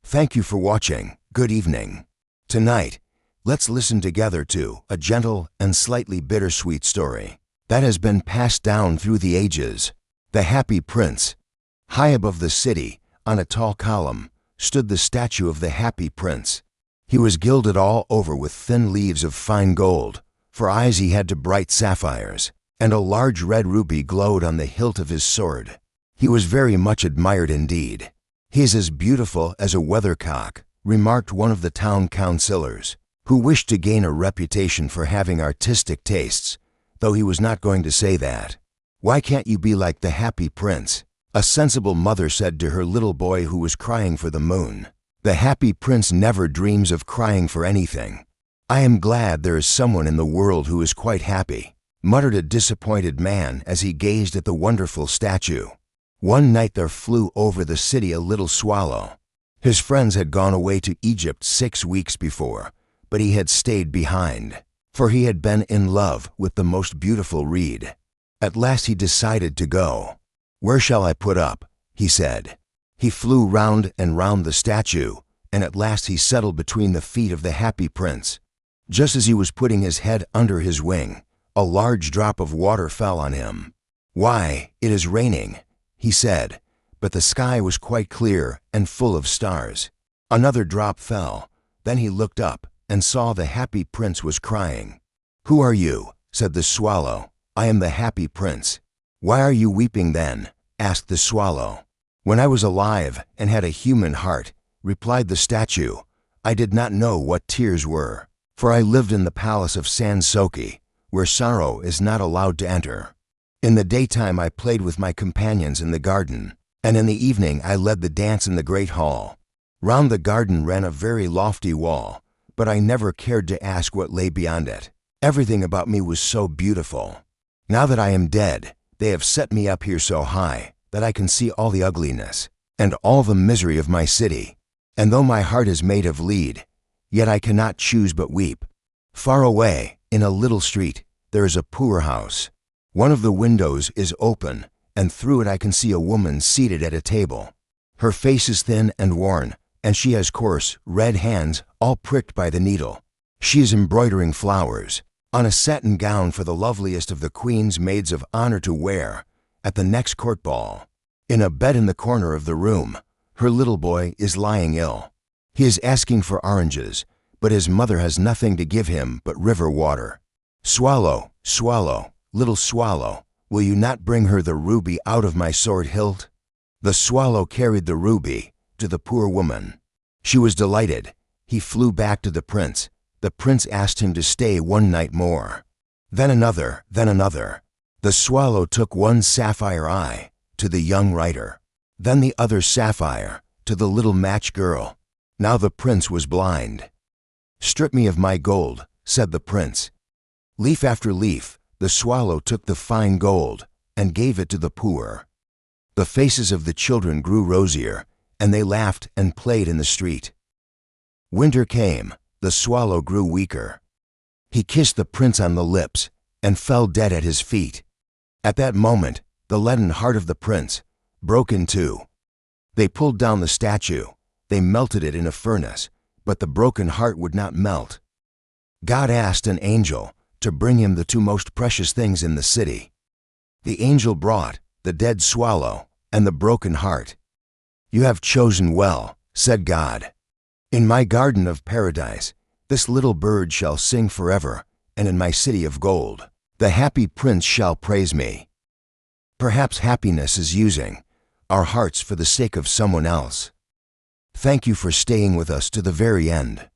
Thank you for watching. Good evening. Tonight, let's listen together to a gentle and slightly bittersweet story that has been passed down through the ages. The Happy Prince. High above the city, on a tall column, stood the statue of the Happy Prince. He was gilded all over with thin leaves of fine gold. For eyes he had bright sapphires, and a large red ruby glowed on the hilt of his sword. He was very much admired indeed. "He is as beautiful as a weathercock," remarked one of the town councillors, who wished to gain a reputation for having artistic tastes, though he was not going to say that. "Why can't you be like the Happy Prince?" a sensible mother said to her little boy who was crying for the moon. "The Happy Prince never dreams of crying for anything." "I am glad there is someone in the world who is quite happy," muttered a disappointed man as he gazed at the wonderful statue. One night there flew over the city a little swallow. His friends had gone away to Egypt 6 weeks before, but he had stayed behind, for he had been in love with the most beautiful reed. At last he decided to go. "Where shall I put up?" he said. He flew round and round the statue, and at last he settled between the feet of the Happy Prince. Just as he was putting his head under his wing, a large drop of water fell on him. "Why, it is raining," he said, but the sky was quite clear and full of stars. Another drop fell. Then he looked up and saw the Happy Prince was crying. "Who are you?" said the swallow. "I am the Happy Prince." "Why are you weeping then?" asked the swallow. "When I was alive and had a human heart," replied the statue, "I did not know what tears were, for I lived in the palace of Sansoki, where sorrow is not allowed to enter. In the daytime I played with my companions in the garden, and in the evening I led the dance in the great hall. Round the garden ran a very lofty wall, but I never cared to ask what lay beyond it. Everything about me was so beautiful. Now that I am dead, they have set me up here so high that I can see all the ugliness and all the misery of my city. And though my heart is made of lead, yet I cannot choose but weep. Far away, in a little street, there is a poor house. One of the windows is open, and through it I can see a woman seated at a table. Her face is thin and worn, and she has coarse, red hands all pricked by the needle. She is embroidering flowers on a satin gown for the loveliest of the queen's maids of honor to wear at the next court ball. In a bed in the corner of the room, her little boy is lying ill. He is asking for oranges, but his mother has nothing to give him but river water. "Swallow, swallow, little swallow, will you not bring her the ruby out of my sword hilt?" The swallow carried the ruby to the poor woman. She was delighted. He flew back to the prince. The prince asked him to stay one night more. Then another, then another. The swallow took one sapphire eye to the young writer, then the other sapphire to the little match girl. Now the prince was blind. "Strip me of my gold," said the prince. Leaf after leaf, the swallow took the fine gold and gave it to the poor. The faces of the children grew rosier, and they laughed and played in the street. Winter came. The swallow grew weaker. He kissed the prince on the lips and fell dead at his feet. At that moment, the leaden heart of the prince broke in two. They pulled down the statue. They melted it in a furnace, but the broken heart would not melt. God asked an angel to bring him the two most precious things in the city. The angel brought the dead swallow and the broken heart. "You have chosen well," said God. "In my garden of paradise, this little bird shall sing forever, and in my city of gold, the Happy Prince shall praise me." Perhaps happiness is using our hearts for the sake of someone else. Thank you for staying with us to the very end.